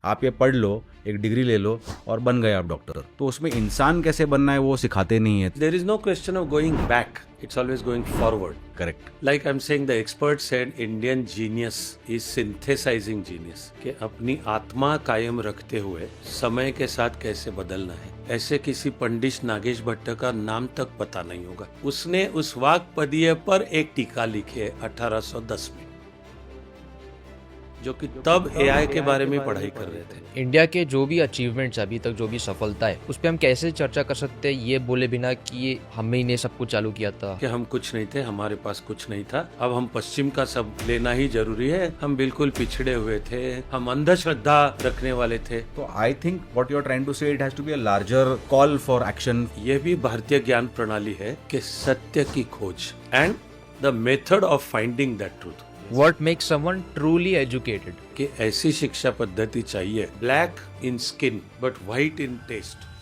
आप ये पढ़ लो, एक डिग्री ले लो और बन गए आप डॉक्टर। तो उसमें इंसान कैसे बनना है वो सिखाते नहीं है। There is no question of going back. It's always going forward. Correct. Like I'm saying, the expert said Indian genius is synthesizing genius. कि अपनी आत्मा कायम रखते हुए समय के साथ कैसे बदलना है। ऐसे किसी पंडित नागेश भट्ट का नाम तक पता नहीं होगा। उसने उस वाक्पदीय पर एक टीका लिखी है 1810 में, जो कि तब एआई के बारे में पढ़ाई कर रहे थे। इंडिया के जो भी अचीवमेंट्स अभी तक जो भी सफलता है उस पर हम कैसे चर्चा कर सकते हैं ये बोले बिना कि ये हम ही ने सब कुछ चालू किया था। कि हम कुछ नहीं थे, हमारे पास कुछ नहीं था, अब हम पश्चिम का सब लेना ही जरूरी है, हम बिल्कुल पिछड़े हुए थे, हम अंधश्रद्धा रखने वाले थे। तो I think what you are trying to say it has to be a larger call for action. ये भी भारतीय ज्ञान प्रणाली है कि सत्य की खोज and the method of finding that truth. What makes someone truly educated? कि ऐसी शिक्षा पद्धति चाहिए, black in skin but white in taste.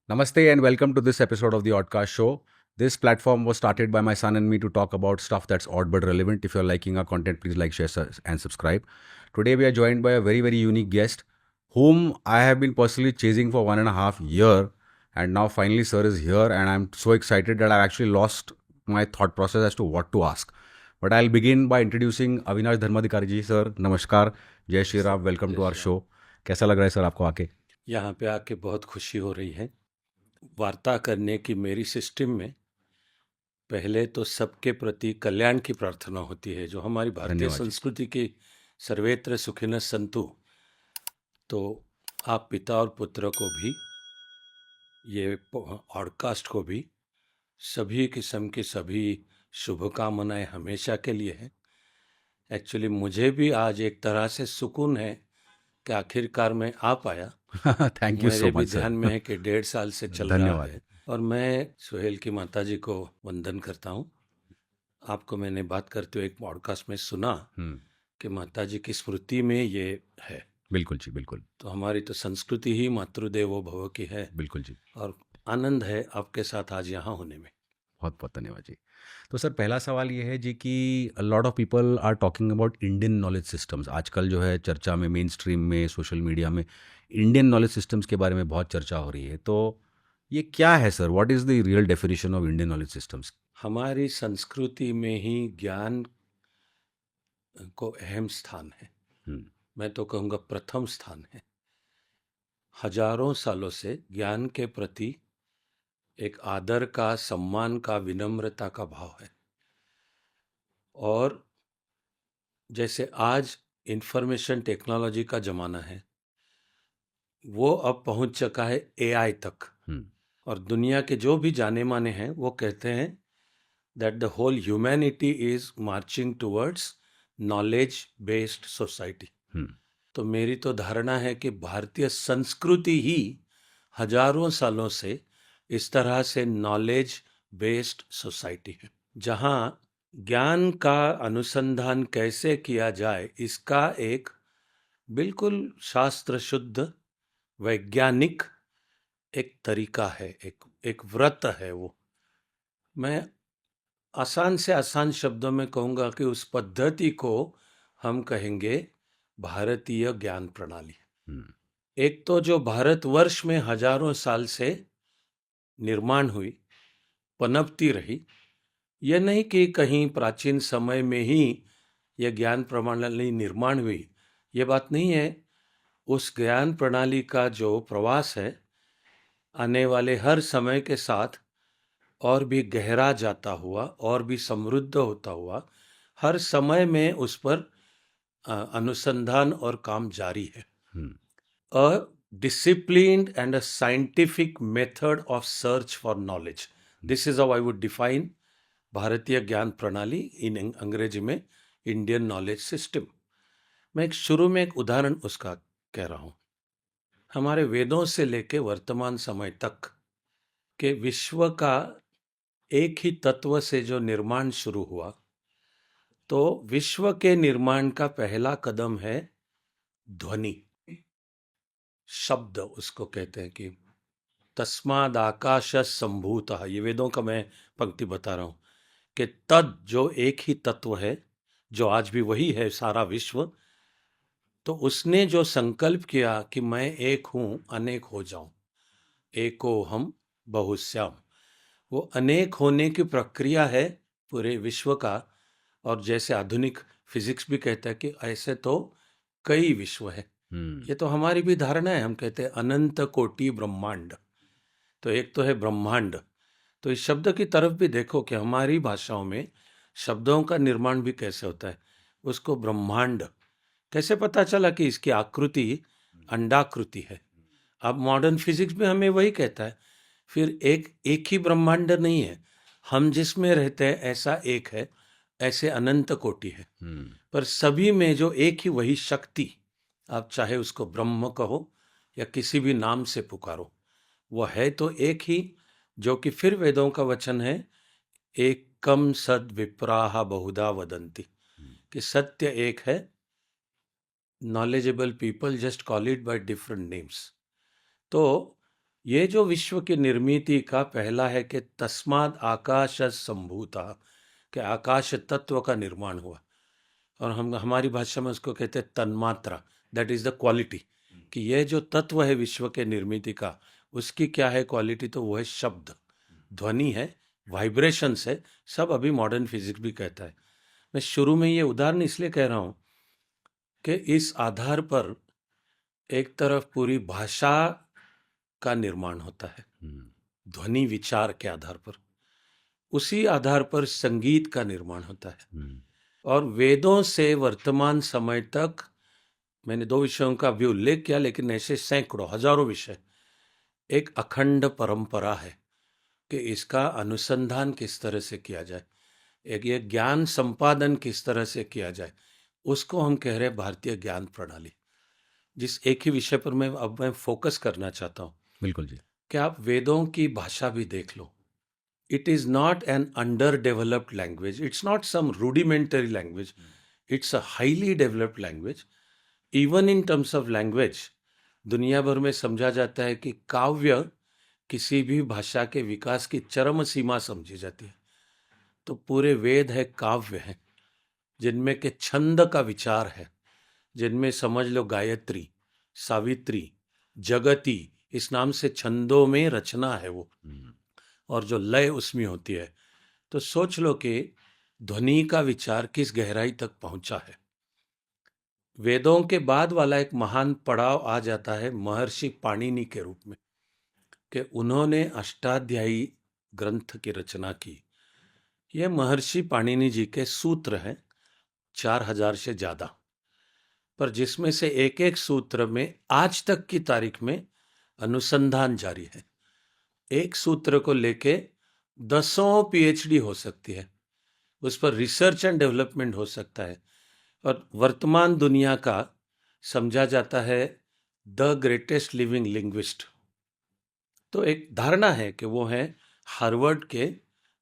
Namaste and welcome to this episode of the Oddcast Show. This platform was started by my son and me to talk about stuff that's odd but relevant. If you're liking our content, please like, share, and subscribe. Today we are joined by a very, very unique guest whom I have been personally chasing for 1.5 years. And now finally sir is here and I'm so excited that I've actually lost my thought process as to what to ask. But I'll begin by introducing Avinash Dharmadhikari ji. Sir, namaskar. Jai Shri Ram. Welcome to our show. कैसा लग रहा है sir आपको आके? यहाँ पे आके बहुत खुशी हो रही है। वार्ता करने की मेरी सिस्टम में पहले तो सबके प्रति कल्याण की प्रार्थना होती है, जो हमारी भारतीय धन्यवाद जी। संस्कृति की सर्वेत्र सुखिनः सन्तु। तो आप पिता और पुत्र को भी, ये पॉडकास्ट को भी, सभी किस्म की सभी शुभकामनाएं हमेशा के लिए है। एक्चुअली मुझे भी आज एक तरह से सुकून है कि आखिरकार मैं आ पाया। थैंक यू सो मेरे भी मच सर। ध्यान में है कि 1.5 साल से चल रहा धन्यवाद। है। और मैं सुहेल की माता जी को वंदन करता हूँ। आपको मैंने बात करते हुए एक पॉडकास्ट में सुना कि माता जी की स्मृति में ये है। बिल्कुल जी, बिल्कुल। तो हमारी तो संस्कृति ही मातृदेवो भव की है। बिल्कुल जी। और आनंद है आपके साथ आज यहाँ होने में। बहुत बहुत धन्यवाद जी। तो सर पहला सवाल ये है जी कि lot of people are talking about Indian knowledge systems. आजकल जो है चर्चा में, मेन स्ट्रीम में, सोशल मीडिया में इंडियन नॉलेज सिस्टम्स के बारे में बहुत चर्चा हो रही है। तो ये क्या है sir? What is the real definition of Indian knowledge systems? हमारी संस्कृति में ही ज्ञान को अहम स्थान है। मैं तो कहूँगा प्रथम स्थान है। हजारों सालों से ज्ञान के प्रति एक आदर का, सम्मान का, विनम्रता का भाव है। और जैसे आज इंफॉर्मेशन टेक्नोलॉजी का ज़माना है, वो अब पहुंच चुका है एआई तक। और दुनिया के जो भी जाने माने हैं वो कहते हैं that the whole humanity is marching towards knowledge based society. तो मेरी तो धारणा है कि भारतीय संस्कृति ही हजारों सालों से इस तरह से नॉलेज बेस्ड सोसाइटी है, जहाँ ज्ञान का अनुसंधान कैसे किया जाए इसका एक बिल्कुल शास्त्र शुद्ध वैज्ञानिक एक तरीका है, एक व्रत है। वो मैं आसान से आसान शब्दों में कहूँगा कि उस पद्धति को हम कहेंगे भारतीय ज्ञान प्रणाली। एक तो जो भारतवर्ष में हजारों साल से निर्माण हुई, पनपती रही। यह नहीं कि कहीं प्राचीन समय में ही यह ज्ञान प्रणाली निर्माण हुई, ये बात नहीं है। उस ज्ञान प्रणाली का जो प्रवास है, आने वाले हर समय के साथ और भी गहरा जाता हुआ और भी समृद्ध होता हुआ, हर समय में उस पर अनुसंधान और काम जारी है। A disciplined and a scientific method of search for knowledge, this is how I would define भारतीय ज्ञान प्रणाली, इन अंग्रेजी में इंडियन नॉलेज सिस्टम। मैं शुरू में एक उदाहरण उसका कह रहा हूँ। हमारे वेदों से लेके वर्तमान समय तक के विश्व का एक ही तत्व से जो निर्माण शुरू हुआ, तो विश्व के निर्माण का पहला कदम है ध्वनि, शब्द उसको कहते हैं कि तस्माद आकाश संभूतः, ये वेदों का मैं पंक्ति बता रहा हूँ कि तद जो एक ही तत्व है, जो आज भी वही है सारा विश्व, तो उसने जो संकल्प किया कि मैं एक हूँ अनेक हो जाऊं, एको हम बहुश्याम, वो अनेक होने की प्रक्रिया है पूरे विश्व का। और जैसे आधुनिक फिजिक्स भी कहता है कि ऐसे तो कई विश्व है, ये तो हमारी भी धारणा है। हम कहते हैं अनंत कोटि ब्रह्मांड, तो एक तो है ब्रह्मांड। तो इस शब्द की तरफ भी देखो कि हमारी भाषाओं में शब्दों का निर्माण भी कैसे होता है। उसको ब्रह्मांड कैसे पता चला कि इसकी आकृति अंडाकृति है। अब मॉडर्न फिजिक्स में हमें वही कहता है, फिर एक ही ब्रह्मांड नहीं है, हम जिसमें रहते हैं ऐसा एक है, ऐसे अनंत कोटि है। पर सभी में जो एक ही वही शक्ति, आप चाहे उसको ब्रह्म कहो या किसी भी नाम से पुकारो, वह है तो एक ही, जो कि फिर वेदों का वचन है, एकम सद विप्राह बहुधा वदंती, कि सत्य एक है, knowledgeable people just call it by different names. तो ये जो विश्व की निर्मिति का पहला है कि तस्माद आकाश संभूता, कि आकाश तत्व का निर्माण हुआ। और हम हमारी भाषा में उसको कहते हैं तन्मात्रा, दैट इज द क्वालिटी, कि यह जो तत्व है विश्व के निर्मिति का, उसकी क्या है क्वालिटी, तो वो है शब्द, ध्वनि है, वाइब्रेशंस है, सब अभी मॉडर्न फिजिक्स भी कहता है। मैं शुरू में ये उदाहरण इसलिए कह रहा हूँ कि इस आधार पर एक तरफ पूरी भाषा का निर्माण होता है ध्वनि विचार के आधार पर, उसी आधार पर संगीत का निर्माण होता है। और वेदों से वर्तमान समय तक, मैंने 2 विषयों का भी उल्लेख किया, लेकिन ऐसे सैकड़ों हजारों विषय, एक अखंड परंपरा है कि इसका अनुसंधान किस तरह से किया जाए, एक ये ज्ञान संपादन किस तरह से किया जाए, उसको हम कह रहे हैं भारतीय ज्ञान प्रणाली। जिस एक ही विषय पर मैं फोकस करना चाहता हूँ। बिल्कुल जी। कि आप वेदों की भाषा भी देख लो, it is not an under developed language, it's not some rudimentary language, it's a highly developed language. Even in terms of language दुनिया भर में समझा जाता है कि काव्य किसी भी भाषा के विकास की चरम सीमा समझी जाती है। तो पूरे वेद है काव्य है, जिनमें के छंद का विचार है, जिनमें समझ लो गायत्री, सावित्री, जगती, इस नाम से छंदों में रचना है वो, और जो लय उसमें होती है। तो सोच लो कि ध्वनि का विचार किस गहराई तक पहुंचा है। वेदों के बाद वाला एक महान पड़ाव आ जाता है महर्षि पाणिनि के रूप में, कि उन्होंने अष्टाध्यायी ग्रंथ की रचना की। ये महर्षि पाणिनि जी के सूत्र हैं, 4000 से ज़्यादा, पर जिसमें से एक एक सूत्र में आज तक की तारीख में अनुसंधान जारी है। एक सूत्र को लेके 10 PhD हो सकती है, उस पर रिसर्च एंड डेवलपमेंट हो सकता है, और वर्तमान दुनिया का समझा जाता है द ग्रेटेस्ट लिविंग लिंग्विस्ट। तो एक धारणा है कि वो हैं हार्वर्ड के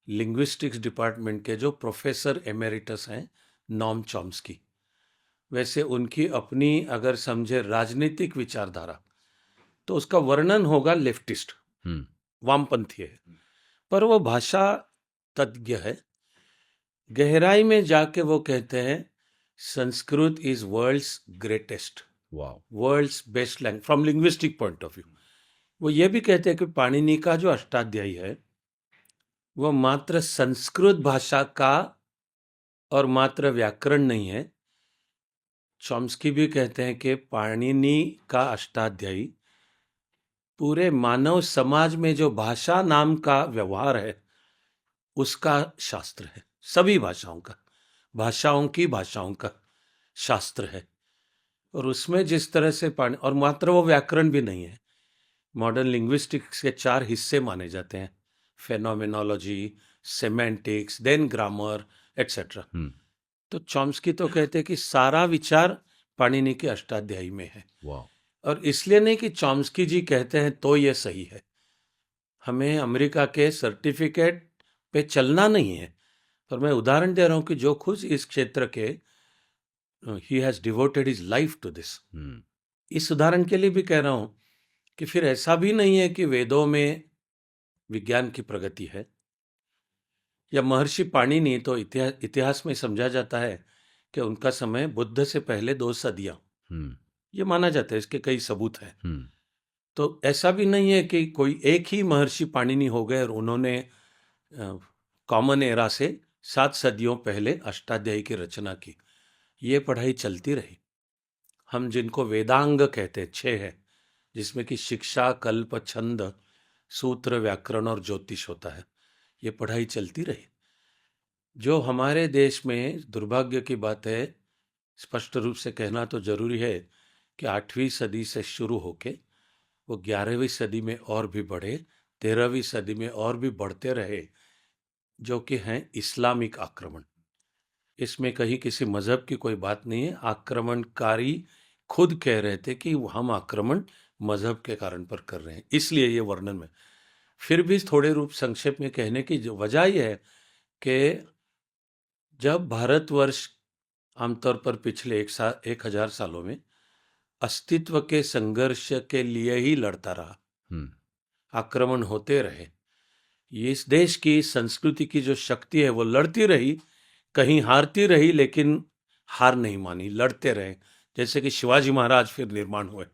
लिंग्विस्टिक्स डिपार्टमेंट के जो प्रोफेसर एमेरिटस हैं, नॉम चॉम्स्की। वैसे उनकी अपनी अगर समझे राजनीतिक विचारधारा, तो उसका वर्णन होगा लेफ्टिस्ट, वामपंथी है, पर वो भाषा तज्ञ है। गहराई में जाके वो कहते हैं Sanskrit is world's greatest, world's best language from linguistic point of view. वो ये भी कहते हैं कि पाणिनि का जो अष्टाध्यायी है वो मात्र संस्कृत भाषा का और मात्र व्याकरण नहीं है। चॉम्स्की भी कहते हैं कि पाणिनि का अष्टाध्यायी पूरे मानव समाज में जो भाषा नाम का व्यवहार है उसका शास्त्र है, सभी भाषाओं का, भाषाओं की भाषाओं का। शास्त्र है, और उसमें जिस तरह से पानी, और मात्र वो व्याकरण भी नहीं है, मॉडर्न लिंग्विस्टिक्स के 4 हिस्से माने जाते हैं, phenomenology, semantics, then grammar etcetera. तो चॉम्स्की तो कहते हैं कि सारा विचार पाणिनि के अष्टाध्यायी में है। वाह। और इसलिए नहीं कि चॉम्स्की जी कहते हैं तो ये सही है, हमें अमेरिका के सर्टिफिकेट पे चलना नहीं है, पर मैं उदाहरण दे रहा हूं कि जो खुद इस क्षेत्र के, he has devoted his life to this. इस उदाहरण के लिए भी कह रहा हूं कि फिर ऐसा भी नहीं है कि वेदों में विज्ञान की प्रगति है, या महर्षि पाणिनि तो इतिहास में समझा जाता है कि उनका समय बुद्ध से पहले 2 सदियां, ये माना जाता है, इसके कई सबूत हैं। तो ऐसा भी नहीं है कि कोई एक ही महर्षि पाणिनि हो गए और उन्होंने कॉमन एरा से 7 सदियों पहले अष्टाध्यायी की रचना की। ये पढ़ाई चलती रही। हम जिनको वेदांग कहते हैं 6 है, जिसमें कि शिक्षा, कल्प, छंद, सूत्र, व्याकरण और ज्योतिष होता है, ये पढ़ाई चलती रही। जो हमारे देश में दुर्भाग्य की बात है, स्पष्ट रूप से कहना तो जरूरी है कि 8वीं सदी से शुरू होके वो 11वीं सदी में और भी बढ़े, 13वीं सदी में और भी बढ़ते रहे, जो कि हैं इस्लामिक आक्रमण। इसमें कहीं किसी मजहब की कोई बात नहीं है, आक्रमणकारी खुद कह रहे थे कि हम आक्रमण मजहब के कारण पर कर रहे हैं, इसलिए ये वर्णन में। फिर भी थोड़े रूप संक्षेप में कहने की वजह यह है कि जब भारतवर्ष आमतौर पर पिछले 1000 सालों में अस्तित्व के संघर्ष के लिए ही लड़ता रहा, आक्रमण होते रहे, इस देश की संस्कृति की जो शक्ति है वो लड़ती रही, कहीं हारती रही, लेकिन हार नहीं मानी, लड़ते रहे। जैसे कि शिवाजी महाराज फिर निर्माण हुए,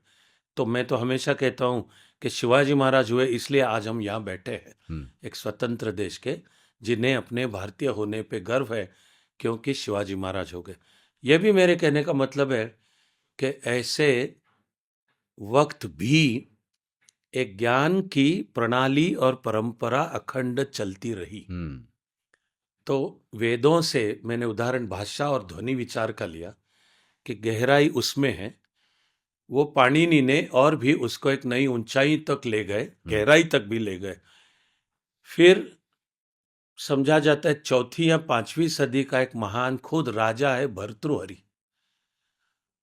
तो मैं तो हमेशा कहता हूं कि शिवाजी महाराज हुए इसलिए आज हम यहाँ बैठे हैं, एक स्वतंत्र देश के, जिन्हें अपने भारतीय होने पे गर्व है, क्योंकि शिवाजी महाराज हो गए। यह भी मेरे कहने का मतलब है कि ऐसे वक्त भी एक ज्ञान की प्रणाली और परंपरा अखंड चलती रही। तो वेदों से मैंने उदाहरण भाषा और ध्वनि विचार का लिया कि गहराई उसमें है, वो पाणिनि ने और भी उसको एक नई ऊंचाई तक ले गए, गहराई तक भी ले गए। फिर समझा जाता है 4वीं या 5वीं सदी का एक महान खुद राजा है भर्तृहरि,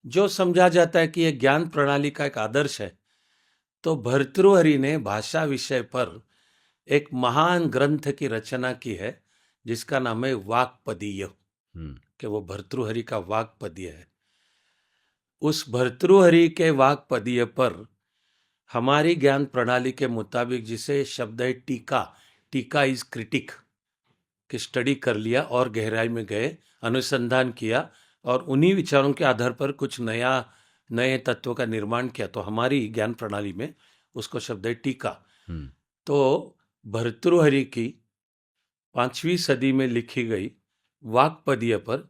जो समझा जाता है कि यह ज्ञान प्रणाली का एक आदर्श है। तो भर्तृहरि ने भाषा विषय पर एक महान ग्रंथ की रचना की है, जिसका नाम है वाक्पदीय, कि वो भर्तृहरि का वाक्पदीय है। उस भर्तृहरि के वाक्पदीय पर हमारी ज्ञान प्रणाली के मुताबिक, जिसे शब्द है टीका, टीका इज क्रिटिक, की स्टडी कर लिया और गहराई में गए, अनुसंधान किया और उन्हीं विचारों के आधार पर कुछ नए तत्वों का निर्माण किया, तो हमारी ज्ञान प्रणाली में उसको शब्द है टीका। तो भर्तृहरि की 5वीं सदी में लिखी गई वाक्पदीय पर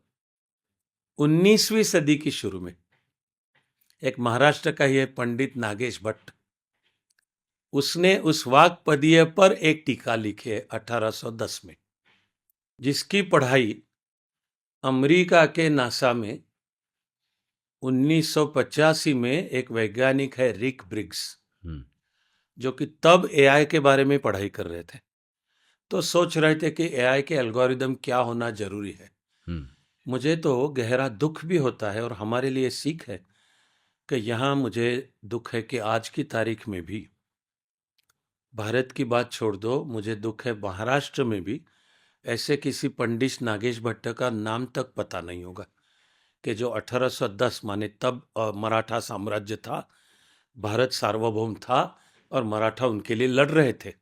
19वीं सदी की शुरू में एक महाराष्ट्र का ही पंडित नागेश भट्ट, उसने उस वाक्पदीय पर एक टीका लिखी है 1810 में, जिसकी पढ़ाई अमेरिका के नासा में 1985 में एक वैज्ञानिक है रिक ब्रिग्स, जो कि तब एआई के बारे में पढ़ाई कर रहे थे, तो सोच रहे थे कि एआई के एल्गोरिदम क्या होना जरूरी है। मुझे तो गहरा दुख भी होता है और हमारे लिए सीख है कि यहाँ मुझे दुख है कि आज की तारीख में भी, भारत की बात छोड़ दो, मुझे दुख है महाराष्ट्र में भी ऐसे किसी पंडित नागेश भट्ट का नाम तक पता नहीं होगा, कि जो 1810 माने तब मराठा साम्राज्य था, भारत सार्वभौम था और मराठा उनके लिए लड़ रहे थे।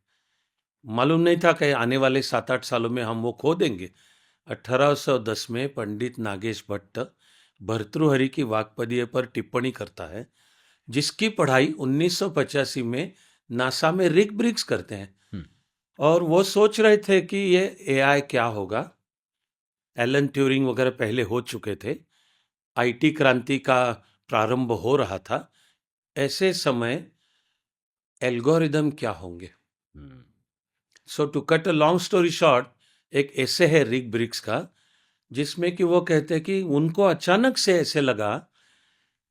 मालूम नहीं था कि आने वाले 7-8 सालों में हम वो खो देंगे। 1810 में पंडित नागेश भट्ट भर्तृहरि की वाक्पदीय पर टिप्पणी करता है, जिसकी पढ़ाई 1985 में नासा में रिक ब्रिग्स करते हैं। और वो सोच रहे थे कि ये एआई क्या होगा, एलन ट्यूरिंग वगैरह पहले हो चुके थे, आईटी क्रांति का प्रारंभ हो रहा था, ऐसे समय एल्गोरिदम क्या होंगे। So to cut a long story short, एक ऐसे है रिक ब्रिग्स का, जिसमें कि वो कहते हैं कि उनको अचानक से ऐसे लगा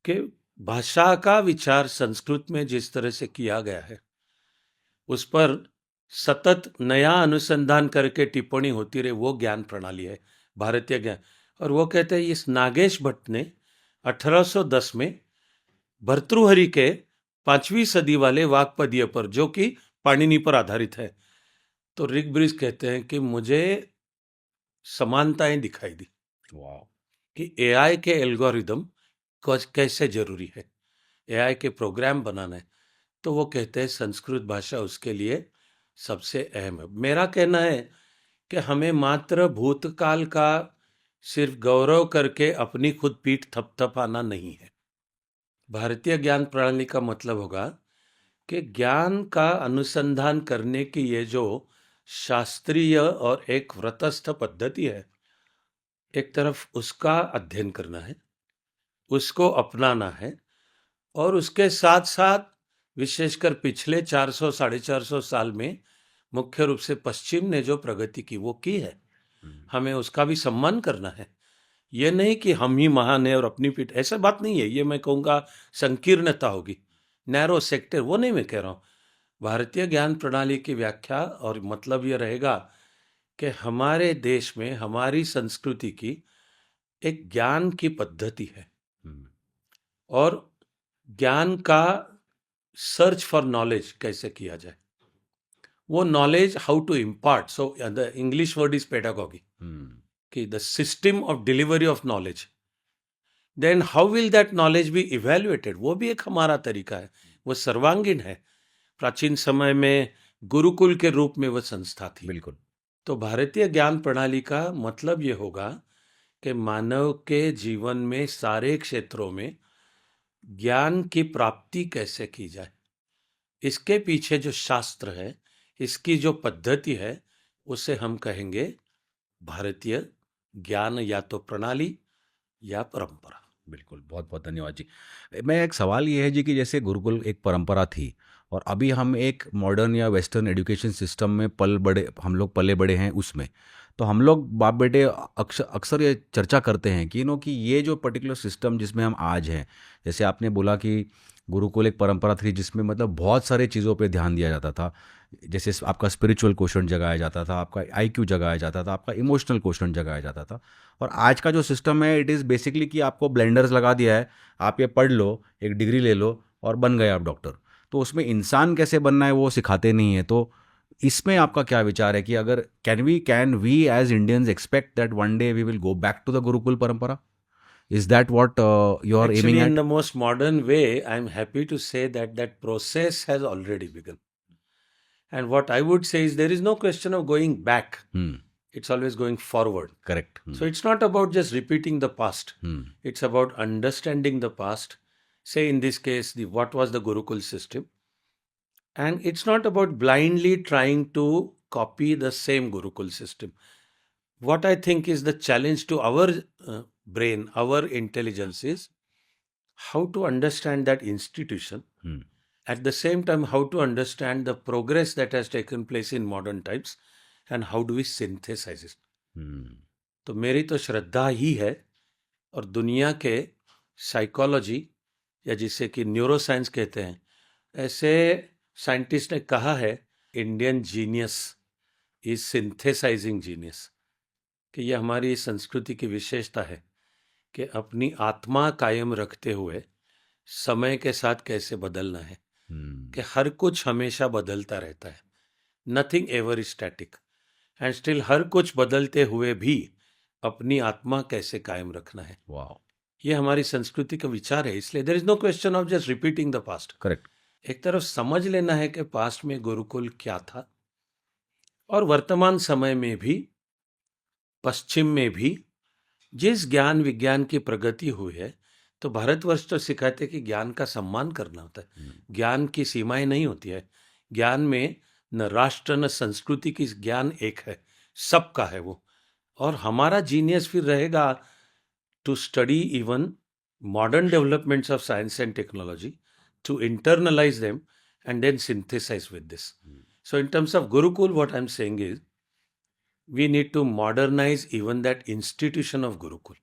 कि भाषा का विचार संस्कृत में जिस तरह से किया गया है उस पर सतत नया अनुसंधान करके टिप्पणी होती रहे, वो ज्ञान प्रणाली है भारतीय ज्ञान। और वो कहते हैं इस नागेश भट्ट ने 1810 में भर्तृहरि के 5वीं सदी वाले वाक्पदीय पर, जो कि पाणिनि पर आधारित है, तो रिगब्रिज कहते हैं कि मुझे समानताएं दिखाई दी वाह। कि एआई के एल्गोरिदम कैसे जरूरी है, एआई के प्रोग्राम बनाना है। तो वो कहते हैं संस्कृत भाषा उसके लिए सबसे अहम है। मेरा कहना है कि हमें मात्र भूतकाल का सिर्फ गौरव करके अपनी खुद पीठ थपथपाना नहीं है। भारतीय ज्ञान प्रणाली का मतलब होगा कि ज्ञान का अनुसंधान करने की ये जो शास्त्रीय और एक व्रतस्थ पद्धति है, एक तरफ उसका अध्ययन करना है, उसको अपनाना है, और उसके साथ साथ विशेषकर पिछले 400 450 साल में मुख्य रूप से पश्चिम ने जो प्रगति की वो की है, हमें उसका भी सम्मान करना है। ये नहीं कि हम ही महान है और अपनी पीठ, ऐसा बात नहीं है। ये मैं कहूँगा संकीर्णता होगी, नैरो सेक्टर, वो नहीं मैं कह रहा हूँ। भारतीय ज्ञान प्रणाली की व्याख्या और मतलब ये रहेगा कि हमारे देश में हमारी संस्कृति की एक ज्ञान की पद्धति है, और ज्ञान का सर्च फॉर नॉलेज कैसे किया जाए, वो knowledge how to impart. So the English word is pedagogy, कि the system of delivery of knowledge. Then how will that knowledge be evaluated, वो भी एक हमारा तरीका है, वो सर्वांगीण है। प्राचीन समय में गुरुकुल के रूप में वह संस्था थी। बिल्कुल। तो भारतीय ज्ञान प्रणाली का मतलब ये होगा कि मानव के जीवन में सारे क्षेत्रों में ज्ञान की प्राप्ति कैसे की जाए, इसके पीछे जो शास्त्र है, इसकी जो पद्धति है, उसे हम कहेंगे भारतीय ज्ञान या तो प्रणाली या परंपरा। बिल्कुल, बहुत बहुत धन्यवाद जी। मैं एक सवाल ये है जी कि जैसे गुरुकुल एक परंपरा थी और अभी हम एक मॉडर्न या वेस्टर्न एजुकेशन सिस्टम में हम लोग पले बड़े हैं उसमें, तो हम लोग बाप बेटे अक्सर ये चर्चा करते हैं कि कि ये जो पर्टिकुलर सिस्टम जिसमें हम आज हैं, जैसे आपने बोला कि गुरुकुल एक परंपरा थी जिसमें मतलब बहुत सारे चीज़ों पे ध्यान दिया जाता था, जैसे आपका स्पिरिचुअल क्वेश्चन जगाया जाता था, आपका आईक्यू जगाया जाता था, आपका इमोशनल क्वेश्चन जगाया जाता था। और आज का जो सिस्टम है इट इज़ बेसिकली कि आपको ब्लेंडर्स लगा दिया है, आप ये पढ़ लो, एक डिग्री ले लो और बन गए आप डॉक्टर। तो उसमें इंसान कैसे बनना है वो सिखाते नहीं है। तो इसमें आपका क्या विचार है कि अगर can we as Indians expect that one day we will go back to the gurukul parampara? Is that what you are Actually, aiming in at? the most modern way, I'm happy to say that that process has already begun. And what I would say is there is no question of going back. It's always going forward. Correct. So it's not about just repeating the past. It's about understanding the past. Say in this case, what was the Gurukul system? And it's not about blindly trying to copy the same Gurukul system. What I think is the challenge to our brain, our intelligence is how to understand that institution. At the same time, how to understand the progress that has taken place in modern times and how do we synthesize it. तो मेरी तो श्रद्धा ही है, और दुनिया के psychology या जिसे कि न्यूरोसाइंस कहते हैं, ऐसे साइंटिस्ट ने कहा है Indian genius is synthesising genius, कि यह हमारी संस्कृति की विशेषता है कि अपनी आत्मा कायम रखते हुए समय के साथ कैसे बदलना है, कि हर कुछ हमेशा बदलता रहता है, nothing ever is static, and still हर कुछ बदलते हुए भी अपनी आत्मा कैसे कायम रखना है। वाह, ये हमारी संस्कृति का विचार है। इसलिए there is no question of just repeating the past. Correct. एक तरफ समझ लेना है कि पास्ट में गुरुकुल क्या था, और वर्तमान समय में भी पश्चिम में भी जिस ज्ञान विज्ञान की प्रगति हुई है, तो भारतवर्ष तो सिखाते कि ज्ञान का सम्मान करना होता है। ज्ञान की सीमाएं नहीं होती है। ज्ञान में न राष्ट्र न संस्कृति की, ज्ञान एक है, सबका है वो। और हमारा जीनियस फिर रहेगा to study even modern developments of science and technology, to internalize them and then synthesize with this. So in terms of Gurukul, what I'm saying is we need to modernize even that institution of Gurukul.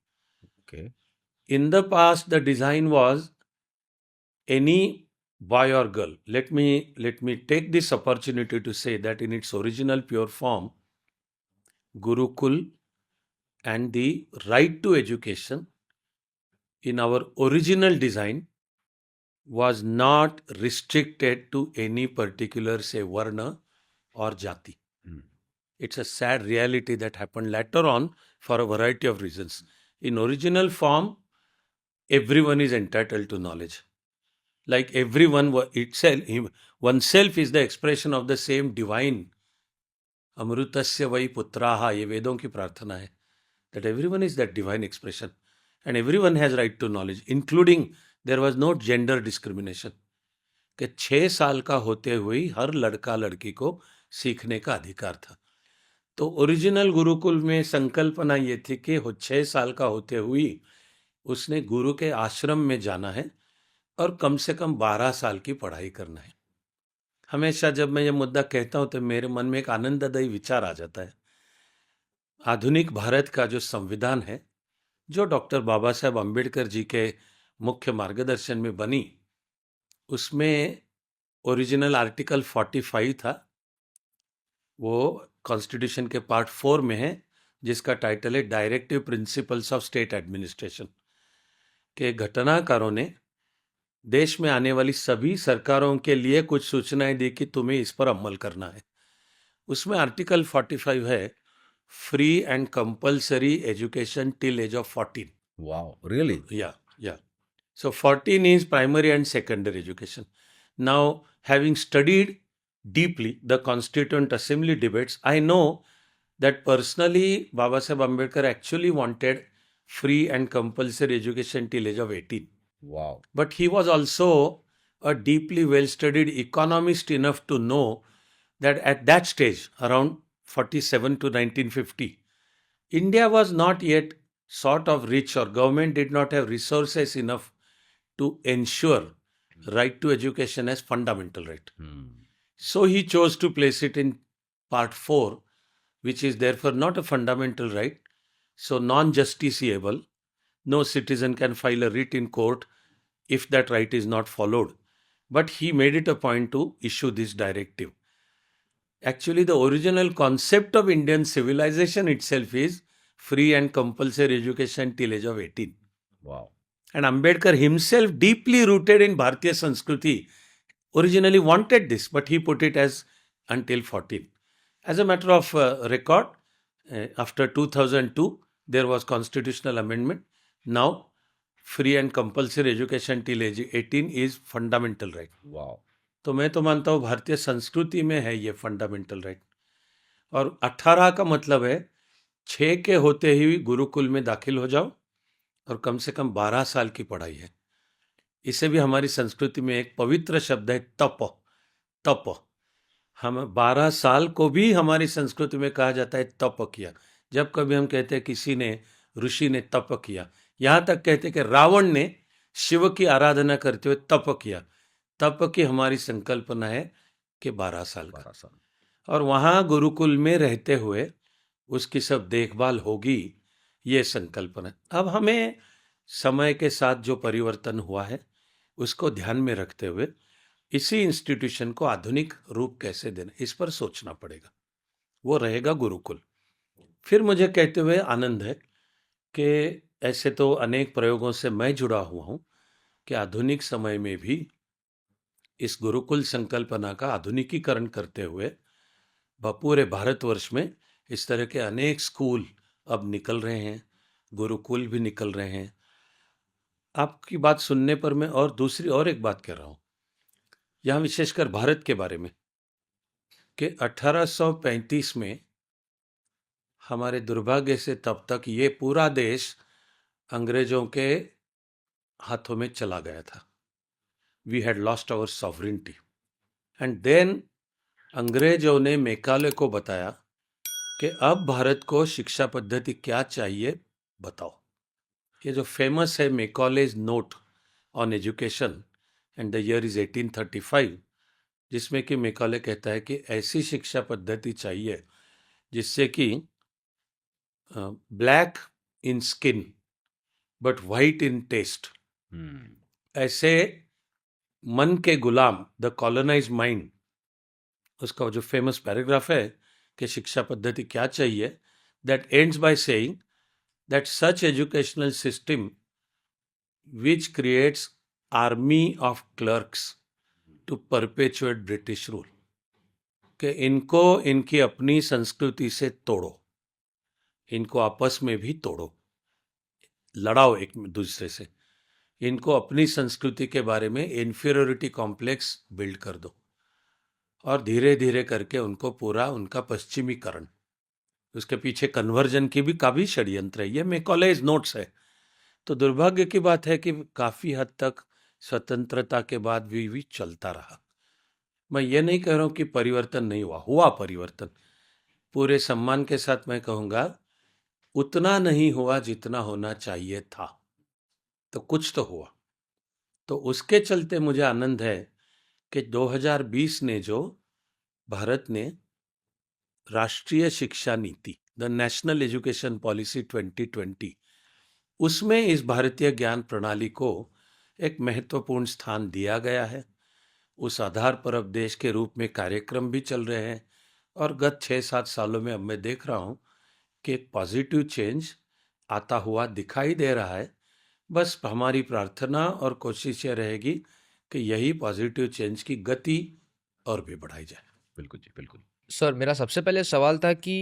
Okay. In the past, the design was any boy or girl. Let me take this opportunity to say that in its original pure form, Gurukul and the right to education in our original design was not restricted to any particular, say, Varna or Jati. It's a sad reality that happened later on for a variety of reasons. In original form, everyone is entitled to knowledge. Like everyone itself, oneself is the expression of the same divine. Amrutasya vai putraha, ये वेदों की प्रार्थना है. That everyone is that divine expression. And everyone has right to knowledge, including there was no gender discrimination. कि 6 साल का होते हुए हर लड़का लड़की को सीखने का अधिकार था. तो ओरिजिनल गुरुकुल में संकल्पना ये थी कि 6 साल का होते हुए उसने गुरु के आश्रम में जाना है और कम से कम 12 साल की पढ़ाई करना है. हमेशा जब मैं ये मुद्दा कहता हूँ तो मेरे मन में एक आनंददायी विचार आ जाता है. आधुनिक भारत का जो संविधान है, जो डॉक्टर बाबा साहेब अम्बेडकर जी के मुख्य मार्गदर्शन में बनी, उसमें ओरिजिनल आर्टिकल 45 था. वो कॉन्स्टिट्यूशन के पार्ट 4 में है, जिसका टाइटल है directive principles of state administration. के घटनाकारों ने देश में आने वाली सभी सरकारों के लिए कुछ सूचनाएं दी कि तुम्हें इस पर अमल करना है. उसमें आर्टिकल 45 है, free and compulsory education till as of 14. Wow, really? Yeah. So 14 is primary and secondary education. Now, having studied deeply the Constituent Assembly debates, I know that personally Baba Saheb Ambedkar actually wanted free and compulsory education till age of 18. Wow. But he was also a deeply well-studied economist enough to know that at that stage, around 47 to 1950, India was not yet sort of rich, or government did not have resources enough to ensure right to education as fundamental right. So he chose to place it in part 4, which is therefore not a fundamental right. So non-justiciable, no citizen can file a writ in court if that right is not followed. But he made it a point to issue this directive. Actually, the original concept of Indian civilization itself is free and compulsory education till age of 18. Wow. And Ambedkar himself, deeply rooted in Bharatiya Sanskriti, originally wanted this, but he put it as until 14. As a matter of record, after 2002, there was constitutional amendment. Now, free and compulsory education till age 18 is fundamental right. Wow. तो मैं तो मानता हूँ भारतीय संस्कृति में है ये फंडामेंटल राइट. और 18 का मतलब है 6 के होते ही गुरुकुल में दाखिल हो जाओ और कम से कम 12 साल की पढ़ाई है. इसे भी हमारी संस्कृति में एक पवित्र शब्द है तप. हम 12 साल को भी हमारी संस्कृति में कहा जाता है तप किया. जब कभी हम कहते हैं किसी ने, ऋषि ने तप किया, यहाँ तक कहते कि रावण ने शिव की आराधना करते हुए तप किया. तप की हमारी संकल्पना है कि 12 साल का. और वहाँ गुरुकुल में रहते हुए उसकी सब देखभाल होगी, ये संकल्पना. अब हमें समय के साथ जो परिवर्तन हुआ है उसको ध्यान में रखते हुए इसी इंस्टीट्यूशन को आधुनिक रूप कैसे देना, इस पर सोचना पड़ेगा. वो रहेगा गुरुकुल. फिर मुझे कहते हुए आनंद है कि ऐसे तो अनेक प्रयोगों से मैं जुड़ा हुआ हूँ कि आधुनिक समय में भी इस गुरुकुल संकल्पना का आधुनिकीकरण करते हुए पूरे भारतवर्ष में इस तरह के अनेक स्कूल अब निकल रहे हैं, गुरुकुल भी निकल रहे हैं. आपकी बात सुनने पर मैं और दूसरी और एक बात कह रहा हूँ, यहाँ विशेषकर भारत के बारे में, कि 1835 में हमारे दुर्भाग्य से तब तक ये पूरा देश अंग्रेजों के हाथों में चला गया था. We had lost our sovereignty. And then अंग्रेजों ने मैकाले को बताया कि अब भारत को शिक्षा पद्धति क्या चाहिए बताओ. ये जो फेमस है Macaulay's note on education and the year is 1835, जिसमें कि मैकाले कहता है कि ऐसी शिक्षा पद्धति चाहिए जिससे कि black in skin but white in taste, ऐसे मन के गुलाम, द कॉलोनाइज माइंड, उसका जो फेमस पैराग्राफ है कि शिक्षा पद्धति क्या चाहिए, that ends by saying that such educational system which creates army of clerks to perpetuate British rule, कि इनको इनकी अपनी संस्कृति से तोड़ो, इनको आपस में भी तोड़ो, लड़ाओ एक दूसरे से, इनको अपनी संस्कृति के बारे में इन्फीरियोरिटी कॉम्प्लेक्स बिल्ड कर दो और धीरे धीरे करके उनको पूरा उनका पश्चिमीकरण, उसके पीछे कन्वर्जन की भी काफ़ी षड्यंत्र है। ये मैकॉलेज नोट्स है। तो दुर्भाग्य की बात है कि काफ़ी हद तक स्वतंत्रता के बाद भी चलता रहा। मैं ये नहीं कह रहा हूँ कि परिवर्तन नहीं हुआ, हुआ परिवर्तन, पूरे सम्मान के साथ मैं कहूँगा उतना नहीं हुआ जितना होना चाहिए था, तो कुछ तो हुआ। तो उसके चलते मुझे आनंद है कि 2020 ने जो भारत ने राष्ट्रीय शिक्षा नीति, द नेशनल एजुकेशन पॉलिसी 2020, उसमें इस भारतीय ज्ञान प्रणाली को एक महत्वपूर्ण स्थान दिया गया है। उस आधार पर अब देश के रूप में कार्यक्रम भी चल रहे हैं और गत 6-7 सालों में अब मैं देख रहा हूँ कि एक पॉजिटिव चेंज आता हुआ दिखाई दे रहा है। बस हमारी प्रार्थना और कोशिश ये रहेगी कि यही पॉजिटिव चेंज की गति और भी बढ़ाई जाए। बिल्कुल जी, बिल्कुल। सर, मेरा सबसे पहले सवाल था कि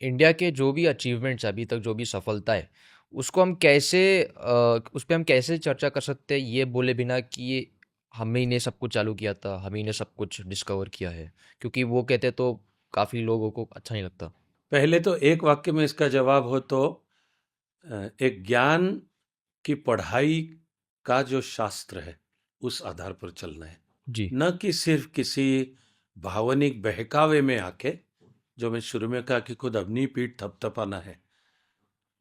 इंडिया के जो भी अचीवमेंट्स अभी तक, जो भी सफलता है, उसको हम कैसे उस पे हम कैसे चर्चा कर सकते हैं ये बोले बिना कि ये हम ही ने सब कुछ चालू किया था, हम ही ने सब कुछ डिस्कवर किया है, क्योंकि वो कहते तो काफ़ी लोगों को अच्छा नहीं लगता। पहले तो एक वाक्य में इसका जवाब हो तो एक ज्ञान की पढ़ाई का जो शास्त्र है उस आधार पर चलना है, जी न कि सिर्फ किसी भावनिक बहकावे में आके, जो मैं शुरू में कहा कि खुद अपनी पीठ थपथपाना है।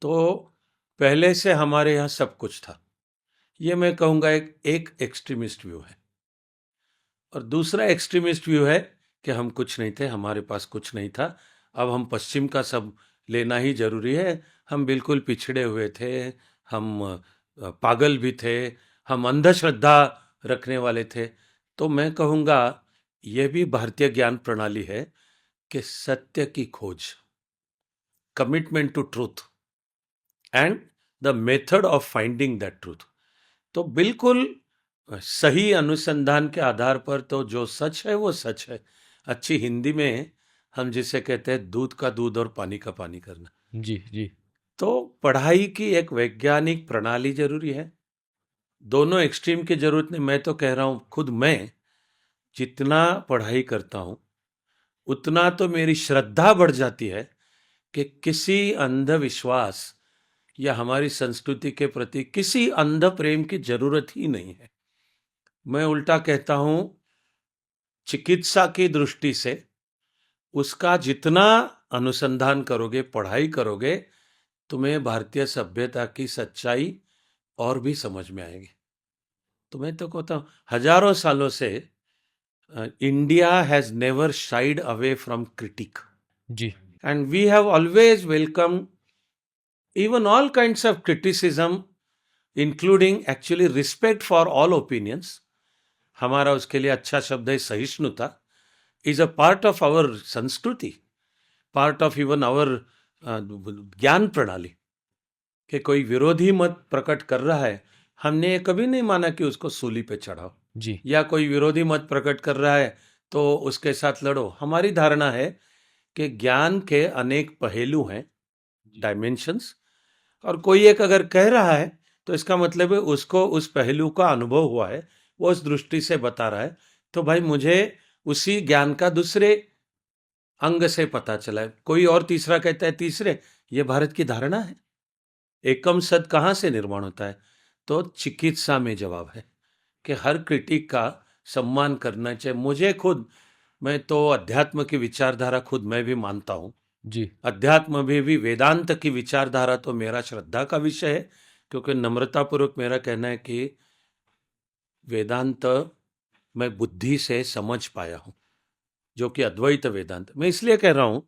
तो पहले से हमारे यहाँ सब कुछ था, ये मैं कहूँगा एक एक्सट्रीमिस्ट व्यू है। और दूसरा एक्सट्रीमिस्ट व्यू है कि हम कुछ नहीं थे, हमारे पास कुछ नहीं था, अब हम पश्चिम का सब लेना ही जरूरी है, हम बिल्कुल पिछड़े हुए थे, हम पागल भी थे, हम अंधश्रद्धा रखने वाले थे। तो मैं कहूँगा ये भी भारतीय ज्ञान प्रणाली है कि सत्य की खोज, commitment to truth and the method of finding that truth. तो बिल्कुल सही अनुसंधान के आधार पर तो जो सच है वो सच है। अच्छी हिंदी में हम जिसे कहते हैं दूध का दूध और पानी का पानी करना। जी जी तो पढ़ाई की एक वैज्ञानिक प्रणाली जरूरी है, दोनों एक्सट्रीम की जरूरत नहीं। मैं तो कह रहा हूँ, खुद मैं जितना पढ़ाई करता हूँ उतना तो मेरी श्रद्धा बढ़ जाती है कि किसी अंधविश्वास या हमारी संस्कृति के प्रति किसी अंध प्रेम की जरूरत ही नहीं है। मैं उल्टा कहता हूं, चिकित्सा की दृष्टि से उसका जितना अनुसंधान करोगे, पढ़ाई करोगे, तुम्हें भारतीय सभ्यता की सच्चाई और भी समझ में आएगी। तो मैं तो कहता हूं, हजारों सालों से India has never shied away from critique जी and we have always welcome even all kinds of criticism, including actually respect for all opinions. हमारा उसके लिए अच्छा शब्द है सहिष्णुता, is a part of our संस्कृति, part of even our ज्ञान प्रणाली। कि कोई विरोधी मत प्रकट कर रहा है, हमने ये कभी नहीं माना कि उसको सूली पे चढ़ाओ, जी या कोई विरोधी मत प्रकट कर रहा है तो उसके साथ लड़ो। हमारी धारणा है कि ज्ञान के अनेक पहलू हैं, डायमेंशंस, और कोई एक अगर कह रहा है तो इसका मतलब है उसको उस पहलू का अनुभव हुआ है, वो उस दृष्टि से बता रहा है। तो भाई मुझे उसी ज्ञान का दूसरे अंग से पता चला है, कोई और तीसरा कहता है तीसरे। ये भारत की धारणा है। एकम सद कहाँ से निर्माण होता है? तो चिकित्सा में जवाब है कि हर क्रिटिक का सम्मान करना चाहिए। मुझे खुद, मैं तो अध्यात्म की विचारधारा खुद मैं भी मानता हूँ। जी अध्यात्म में भी वेदांत की विचारधारा तो मेरा श्रद्धा का विषय है, क्योंकि नम्रतापूर्वक मेरा कहना है कि वेदांत मैं बुद्धि से समझ पाया हूँ, जो कि अद्वैत वेदांत। मैं इसलिए कह रहा हूँ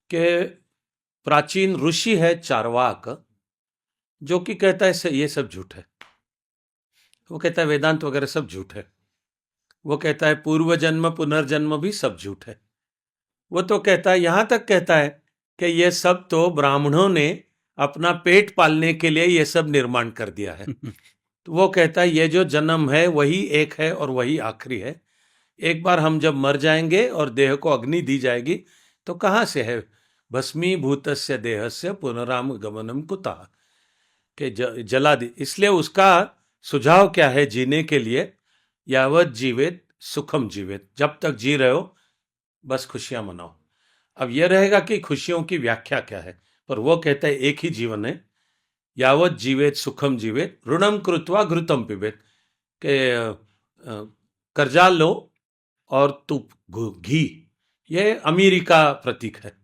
कि प्राचीन ऋषि है चार्वाक, जो कि कहता है ये सब झूठ है। वो कहता है वेदांत वगैरह सब झूठ है। वो कहता है पूर्व जन्म पुनर्जन्म भी सब झूठ है। वो तो कहता है, यहां तक कहता है कि ये सब तो ब्राह्मणों ने अपना पेट पालने के लिए ये सब निर्माण कर दिया है। तो वो कहता है ये जो जन्म है वही एक है और वही आखिरी है। एक बार हम जब मर जाएंगे और देह को अग्नि दी जाएगी तो कहाँ से है भस्मीभूतस्य देहस्य पुनराम गमनम कुतः, के जला दी। इसलिए उसका सुझाव क्या है जीने के लिए, यावत जीवेत सुखम जीवेत, जब तक जी रहे हो बस खुशियां मनाओ। अब यह रहेगा कि खुशियों की व्याख्या क्या है, पर वो कहता है एक ही जीवन है, यावत जीवेत सुखम जीवेत ऋणम कृत्वा घृतम पिबेत, के कर्जा लो और तुप घी, ये अमीरी का प्रतीक है।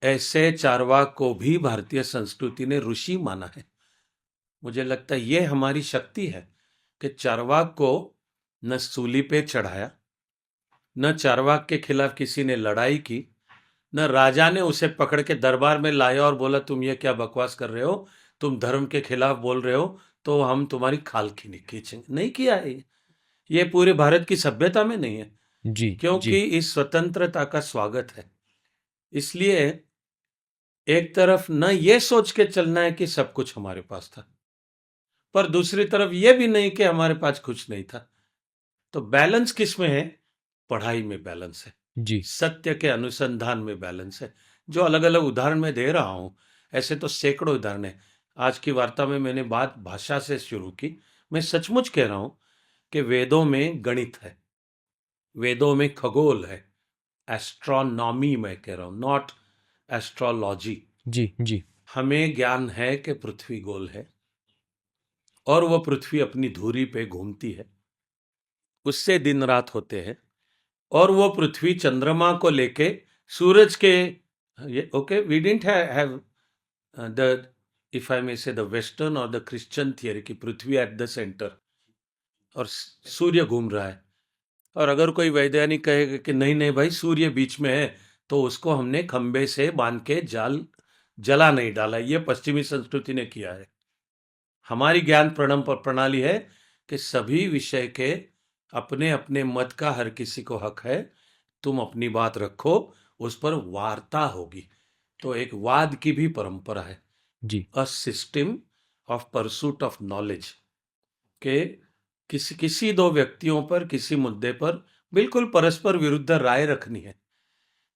ऐसे चार्वाक को भी भारतीय संस्कृति ने ऋषि माना है। मुझे लगता है ये हमारी शक्ति है कि चार्वाक को न सूली पे चढ़ाया, न चार्वाक के खिलाफ किसी ने लड़ाई की, न राजा ने उसे पकड़ के दरबार में लाया और बोला तुम ये क्या बकवास कर रहे हो, तुम धर्म के खिलाफ बोल रहे हो तो हम तुम्हारी खाल खींचेंगे। नहीं किया है ये पूरे भारत की सभ्यता में नहीं है। जी क्योंकि जी इस स्वतंत्रता का स्वागत है। इसलिए एक तरफ न ये सोच के चलना है कि सब कुछ हमारे पास था, पर दूसरी तरफ ये भी नहीं कि हमारे पास कुछ नहीं था। तो बैलेंस किस में है? पढ़ाई में बैलेंस है, जी सत्य के अनुसंधान में बैलेंस है। जो अलग अलग उदाहरण मैं दे रहा हूं, ऐसे तो सैकड़ों उदाहरण है। आज की वार्ता में मैंने बात भाषा से शुरू की। मैं सचमुच कह रहा हूं कि वेदों में गणित है, वेदों में खगोल है, एस्ट्रोनॉमी मैं कह रहा हूं, नॉट एस्ट्रोलॉजी। जी जी हमें ज्ञान है कि पृथ्वी गोल है और वह पृथ्वी अपनी धुरी पे घूमती है, उससे दिन रात होते हैं, और वो पृथ्वी चंद्रमा को लेके सूरज के okay we didn't have the if I may say the western और द क्रिश्चियन थियरी की पृथ्वी एट द सेंटर और सूर्य घूम रहा है। और अगर कोई वैज्ञानिक कहेगा कि नहीं नहीं भाई सूर्य बीच में है, तो उसको हमने खंबे से बांध के जला नहीं डाला। ये पश्चिमी संस्कृति ने किया है। हमारी ज्ञान प्रणाली है कि सभी विषय के अपने अपने मत का हर किसी को हक है, तुम अपनी बात रखो, उस पर वार्ता होगी। तो एक वाद की भी परंपरा है जी a system of pursuit of knowledge, के किसी दो व्यक्तियों पर किसी मुद्दे पर बिल्कुल परस्पर विरुद्ध राय रखनी है।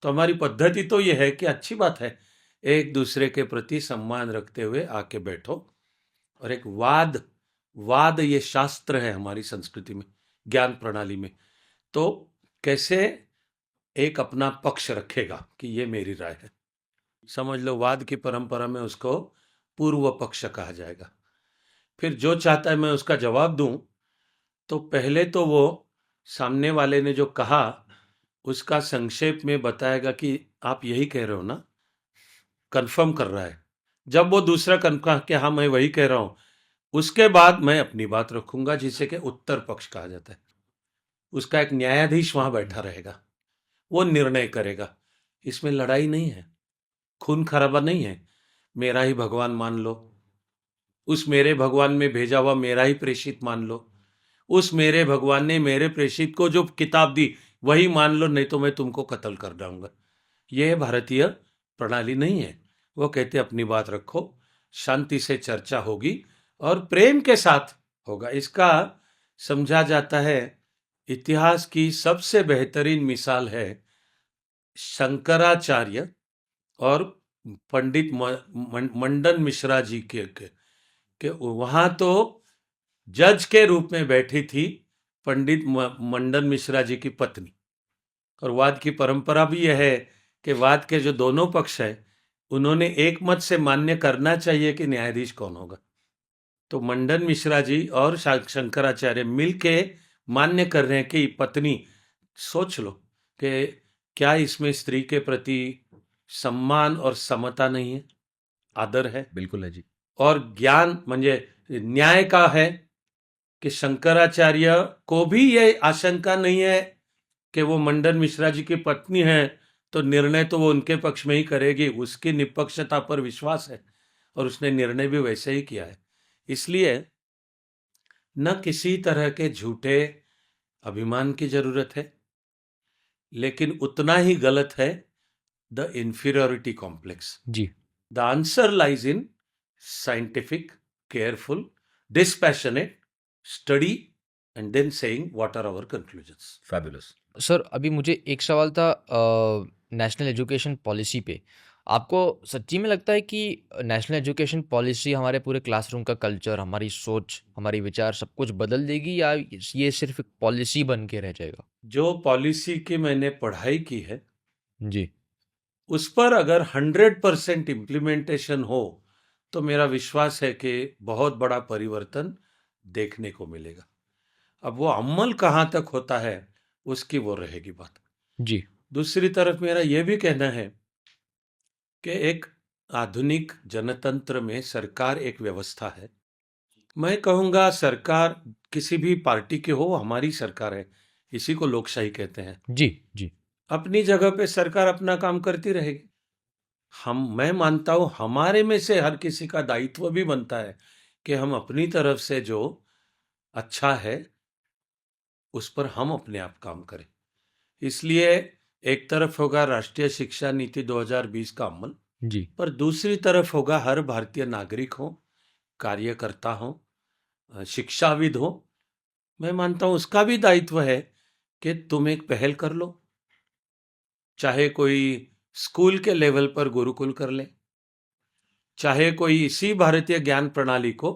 तो हमारी पद्धति तो यह है कि अच्छी बात है, एक दूसरे के प्रति सम्मान रखते हुए आके बैठो। और एक वाद ये शास्त्र है हमारी संस्कृति में, ज्ञान प्रणाली में। तो कैसे एक अपना पक्ष रखेगा कि ये मेरी राय है, समझ लो वाद की परंपरा में उसको पूर्व पक्ष कहा जाएगा। फिर जो चाहता है मैं उसका जवाब दूं, तो पहले तो वो सामने वाले ने जो कहा उसका संक्षेप में बताएगा कि आप यही कह रहे हो ना, कंफर्म कर रहा है। जब वो दूसरा कहा कि हाँ मैं वही कह रहा हूं, उसके बाद मैं अपनी बात रखूंगा, जिसे कि उत्तर पक्ष कहा जाता है। उसका एक न्यायाधीश वहां बैठा रहेगा, वो निर्णय करेगा। इसमें लड़ाई नहीं है, खून खराबा नहीं है। मेरा ही भगवान मान लो, उस मेरे भगवान में भेजा हुआ मेरा ही प्रेषित मान लो, उस मेरे भगवान ने मेरे प्रेषित को जो किताब दी वही मान लो, नहीं तो मैं तुमको कत्ल कर दूंगा। यह भारतीय प्रणाली नहीं है। वो कहते अपनी बात रखो, शांति से चर्चा होगी और प्रेम के साथ होगा। इसका समझा जाता है, इतिहास की सबसे बेहतरीन मिसाल है शंकराचार्य और पंडित मंडन मिश्रा जी के वहां तो जज के रूप में बैठी थी पंडित मंडन मिश्रा जी की पत्नी। और वाद की परंपरा भी यह है कि वाद के जो दोनों पक्ष हैं उन्होंने एक मत से मान्य करना चाहिए कि न्यायाधीश कौन होगा। तो मंडन मिश्रा जी और शंकराचार्य मिलके मान्य कर रहे हैं कि पत्नी, सोच लो कि क्या इसमें स्त्री के प्रति सम्मान और समता नहीं है, आदर है? बिल्कुल है जी। और ज्ञान म्हणजे न्याय का है कि शंकराचार्य को भी ये आशंका नहीं है कि वो मंडन मिश्रा जी की पत्नी है तो निर्णय तो वो उनके पक्ष में ही करेगी, उसकी निष्पक्षता पर विश्वास है और उसने निर्णय भी वैसे ही किया है। इसलिए न किसी तरह के झूठे अभिमान की जरूरत है, लेकिन उतना ही गलत है द इंफीरियोरिटी कॉम्प्लेक्स। जी the answer lies in scientific, careful, dispassionate study and then saying what are our conclusions. Fabulous. Sir, अभी मुझे एक सवाल था नेशनल एजुकेशन पॉलिसी पे। आपको सच्ची में लगता है कि नेशनल एजुकेशन पॉलिसी हमारे पूरे क्लासरूम का कल्चर, हमारी सोच, हमारी विचार सब कुछ बदल देगी, या ये सिर्फ एक पॉलिसी बन के रह जाएगा? जो पॉलिसी की मैंने पढ़ाई की है जी उस पर अगर 100% इम्प्लीमेंटेशन हो तो मेरा विश्वास है कि बहुत बड़ा परिवर्तन देखने को मिलेगा। अब वो अमल कहाँ तक होता है उसकी वो रहेगी बात। जी दूसरी तरफ मेरा ये भी कहना है कि एक आधुनिक जनतंत्र में सरकार एक व्यवस्था है। मैं कहूँगा सरकार किसी भी पार्टी की हो, हमारी सरकार है, इसी को लोकशाही कहते हैं। जी जी अपनी जगह पे सरकार अपना काम करती रहेगी। मैं मानता हूं हमारे में से हर किसी का दायित्व भी बनता है कि हम अपनी तरफ से जो अच्छा है उस पर हम अपने आप काम करें। इसलिए एक तरफ होगा राष्ट्रीय शिक्षा नीति 2020 का अमल, जी पर दूसरी तरफ होगा हर भारतीय नागरिक हो, कार्यकर्ता हो, शिक्षाविद हो, मैं मानता हूं उसका भी दायित्व है कि तुम एक पहल कर लो। चाहे कोई स्कूल के लेवल पर गुरुकुल कर ले, चाहे कोई इसी भारतीय ज्ञान प्रणाली को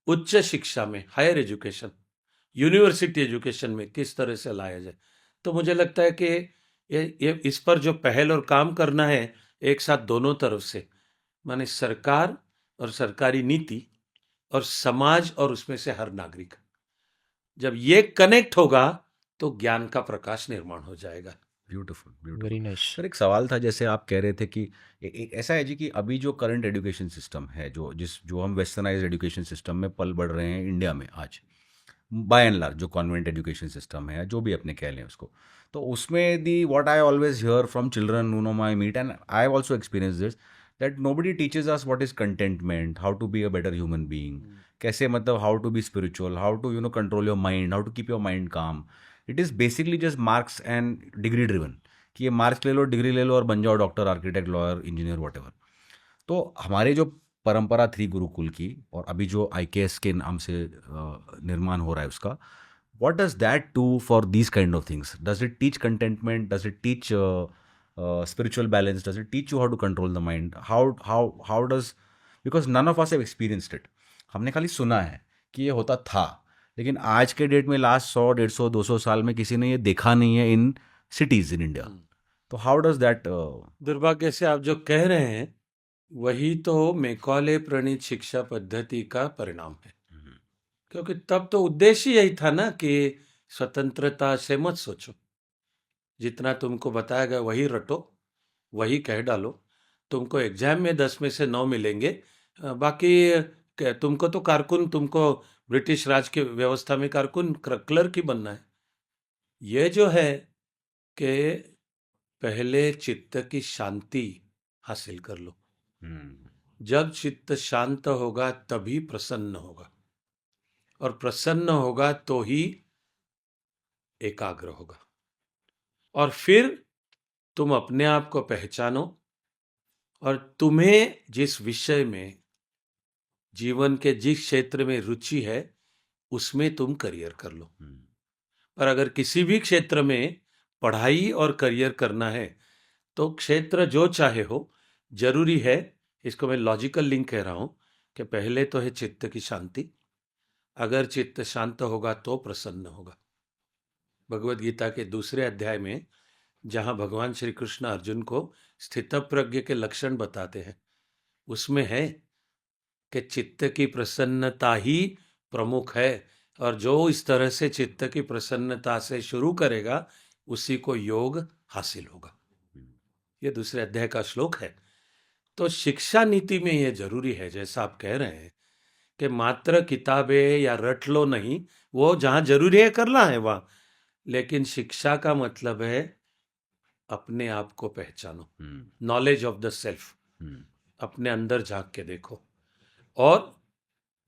उच्च शिक्षा में, हायर एजुकेशन, यूनिवर्सिटी एजुकेशन में किस तरह से लाया जाए। तो मुझे लगता है कि ये इस पर जो पहल और काम करना है एक साथ दोनों तरफ से, माने सरकार और सरकारी नीति और समाज और उसमें से हर नागरिक, जब ये कनेक्ट होगा तो ज्ञान का प्रकाश निर्माण हो जाएगा। Beautiful beautiful. Very nice. Sir एक सवाल था, जैसे आप कह रहे थे कि ऐसा है जी कि अभी जो करंट एजुकेशन सिस्टम है, जो हम वेस्टर्नाइज एजुकेशन सिस्टम में पल बढ़ रहे हैं इंडिया में आज, बाय एंड लार्ज जो कॉन्वेंट एजुकेशन सिस्टम है, जो भी अपने कह लें उसको, तो उसमें the what I always hear from children no my meet and I have also experience this, that nobody teaches us what is contentment, how to be a better human being, कैसे मतलब how to be spiritual, how to control your mind, how to keep your mind calm. It is basically just marks and degree driven, कि ये marks ले लो, degree ले लो और बन जाओ doctor, architect, lawyer, engineer, what. तो हमारे जो परंपरा थी गुरुकुल की, और अभी जो IKS के नाम से निर्माण हो रहा है उसका, what does that do for these kind of things? Does it teach contentment? Does it teach spiritual balance? Does it teach you how to control the mind? How does, because none of us have experienced it. हमने खाली सुना है कि ये होता था, लेकिन आज के डेट में लास्ट 100, 150, 200 साल में किसी ने ये देखा नहीं है इन सिटीज इन इंडिया। तो हाउ डज दैट? दुर्भाग्य से आप जो कह रहे हैं वही तो मैकॉले प्रणीत शिक्षा पद्धति का परिणाम है, क्योंकि तब तो उद्देश्य यही था ना कि स्वतंत्रता से मत सोचो, जितना तुमको बताया गया वही रटो, वही कह डालो। तुमको एग्जाम में 10 में से 9 मिलेंगे, बाकी तुमको तो कारकुन, तुमको ब्रिटिश राज की व्यवस्था में कारकुन, क्लर्क ही बनना है। ये जो है कि पहले चित्त की शांति हासिल कर लो, जब चित्त शांत होगा तभी प्रसन्न होगा, और प्रसन्न होगा तो ही एकाग्र होगा, और फिर तुम अपने आप को पहचानो, और तुम्हें जिस विषय में, जीवन के जिस क्षेत्र में रुचि है उसमें तुम करियर कर लो। पर अगर किसी भी क्षेत्र में पढ़ाई और करियर करना है तो क्षेत्र जो चाहे हो, जरूरी है, इसको मैं लॉजिकल लिंक कह रहा हूं, कि पहले तो है चित्त की शांति। अगर चित्त शांत होगा तो प्रसन्न होगा। भगवत गीता के दूसरे अध्याय में जहां भगवान श्री कृष्ण अर्जुन को स्थितप्रज्ञ के लक्षण बताते हैं, उसमें है कि चित्त की प्रसन्नता ही प्रमुख है, और जो इस तरह से चित्त की प्रसन्नता से शुरू करेगा उसी को योग हासिल होगा। ये दूसरे अध्याय का श्लोक है। तो शिक्षा नीति में ये जरूरी है, जैसा आप कह रहे हैं, कि मात्र किताबें या रट लो नहीं, वो जहां जरूरी है करना है वहां, लेकिन शिक्षा का मतलब है अपने आप को पहचानो, नॉलेज ऑफ द सेल्फ, अपने अंदर झांक के देखो, और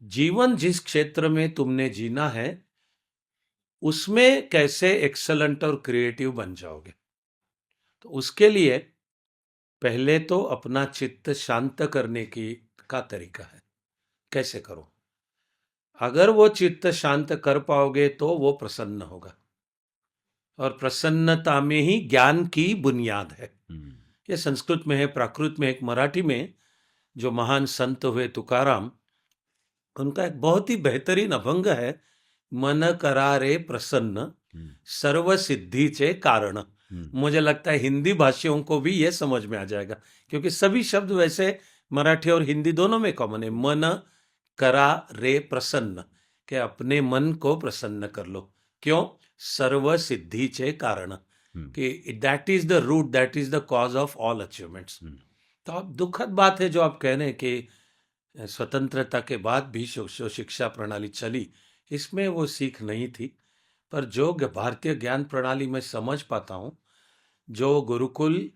जीवन जिस क्षेत्र में तुमने जीना है उसमें कैसे एक्सेलेंट और क्रिएटिव बन जाओगे। तो उसके लिए पहले तो अपना चित्त शांत करने का तरीका है, कैसे करो। अगर वो चित्त शांत कर पाओगे तो वो प्रसन्न होगा, और प्रसन्नता में ही ज्ञान की बुनियाद है। ये संस्कृत में है, प्राकृत में, एक मराठी में जो महान संत हुए तुकाराम, उनका एक बहुत ही बेहतरीन अभंग है, मन करा रे प्रसन्न सर्व सिद्धीचे कारण। मुझे लगता है हिंदी भाषियों को भी ये समझ में आ जाएगा, क्योंकि सभी शब्द वैसे मराठी और हिंदी दोनों में कॉमन है। मन करा रे प्रसन्न, के अपने मन को प्रसन्न कर लो। क्यों? सर्व सिद्धीचे कारण, कि that is the root, that is the cause of all achievements. तो अब दुखद बात है जो आप कह रहे हैं कि स्वतंत्रता के बाद भी जो शिक्षा प्रणाली चली, इसमें वो सीख नहीं थी। पर जो भारतीय ज्ञान प्रणाली में समझ पाता हूँ, जो गुरुकुल